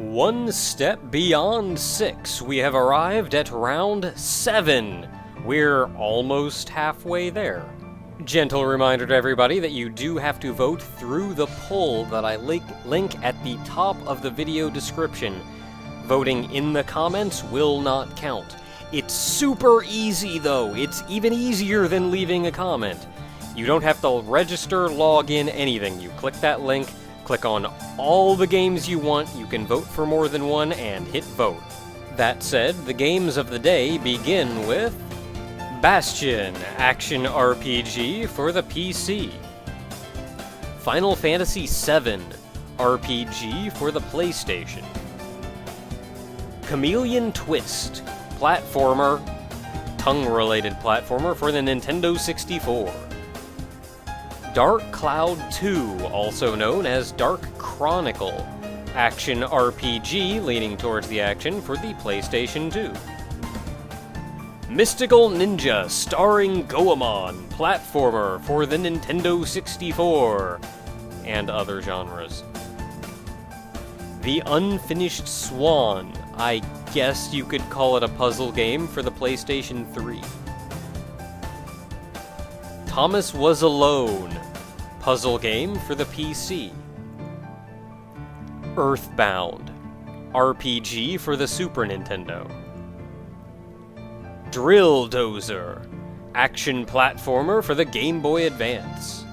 One step beyond 6, we have arrived at round 7. We're almost halfway there. Gentle reminder to everybody that you do have to vote through the poll that I link at the top of the video description. Voting in the comments will not count. It's super easy though. It's even easier than leaving a comment. You don't have to register, log in, anything. You click that link, click on all the games you want, you can vote for more than one, and hit vote. That said, the games of the day begin with Bastion, action RPG for the PC. Final Fantasy VII, RPG for the PlayStation. Chameleon Twist, platformer, tongue-related platformer for the Nintendo 64. Dark Cloud 2, also known as Dark Chronicle, action RPG leaning towards the action for the PlayStation 2. Mystical Ninja starring Goemon, platformer for the Nintendo 64, and other genres. The Unfinished Swan, I guess you could call it a puzzle game for the PlayStation 3. Thomas Was Alone, puzzle game for the PC. Earthbound, RPG for the Super Nintendo. Drill Dozer, action platformer for the Game Boy Advance.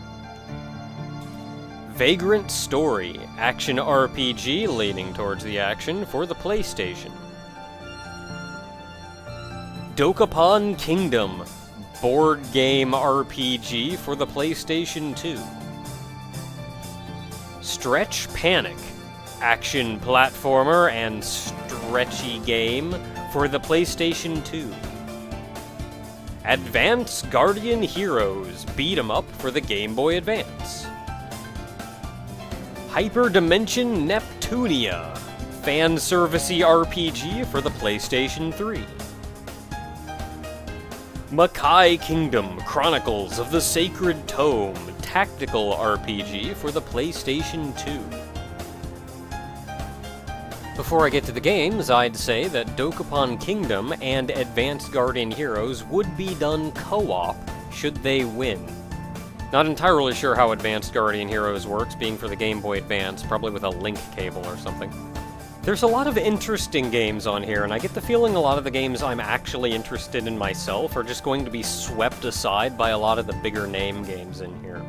Vagrant Story, action RPG leaning towards the action for the PlayStation. Dokapon Kingdom, board game RPG for the PlayStation 2. Stretch Panic, action platformer and stretchy game for the PlayStation 2. Advance Guardian Heroes, beat 'em up for the Game Boy Advance. Hyperdimension Neptunia, fan-servicey RPG for the PlayStation 3. Makai Kingdom, Chronicles of the Sacred Tome, tactical RPG for the PlayStation 2. Before I get to the games, I'd say that Dokapon Kingdom and Advanced Guardian Heroes would be done co-op should they win. Not entirely sure how Advanced Guardian Heroes works, being for the Game Boy Advance, probably with a link cable or something. There's a lot of interesting games on here, and I get the feeling a lot of the games I'm actually interested in myself are just going to be swept aside by a lot of the bigger name games in here.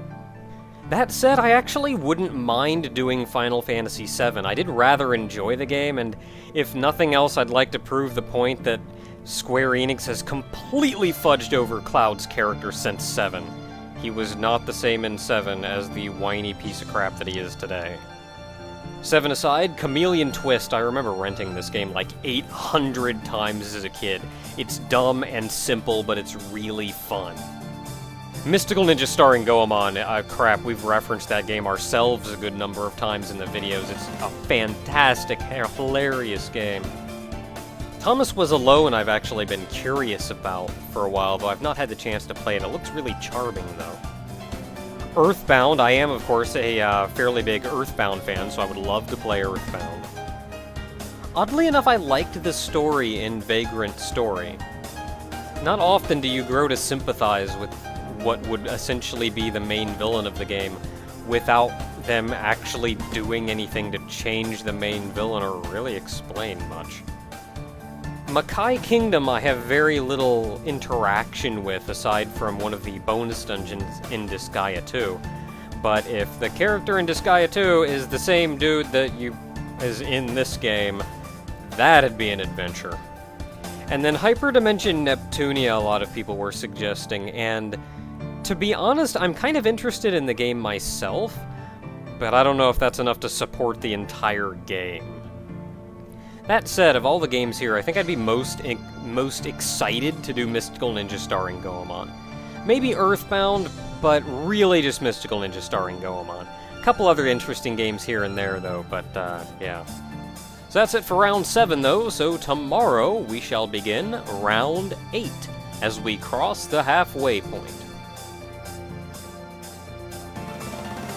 That said, I actually wouldn't mind doing Final Fantasy VII. I did rather enjoy the game, and if nothing else, I'd like to prove the point that Square Enix has completely fudged over Cloud's character since 7. He was not the same in 7 as the whiny piece of crap that he is today. 7 aside, Chameleon Twist, I remember renting this game like 800 times as a kid. It's dumb and simple, but it's really fun. Mystical Ninja starring Goemon, crap, we've referenced that game ourselves a good number of times in the videos. It's a fantastic, hilarious game. Thomas Was Alone I've actually been curious about for a while, though I've not had the chance to play it. It looks really charming, though. Earthbound, I am, of course, a fairly big Earthbound fan, so I would love to play Earthbound. Oddly enough, I liked the story in Vagrant Story. Not often do you grow to sympathize with what would essentially be the main villain of the game without them actually doing anything to change the main villain or really explain much. Makai Kingdom I have very little interaction with aside from one of the bonus dungeons in Disgaea 2, but if the character in Disgaea 2 is the same dude that is in this game, that'd be an adventure. And then Hyperdimension Neptunia a lot of people were suggesting, and to be honest, I'm kind of interested in the game myself, but I don't know if that's enough to support the entire game. That said, of all the games here, I think I'd be most excited to do Mystical Ninja starring Goemon. Maybe Earthbound, but really just Mystical Ninja starring Goemon. A couple other interesting games here and there, though, but yeah. So that's it for round 7, though, so tomorrow we shall begin round 8 as we cross the halfway point.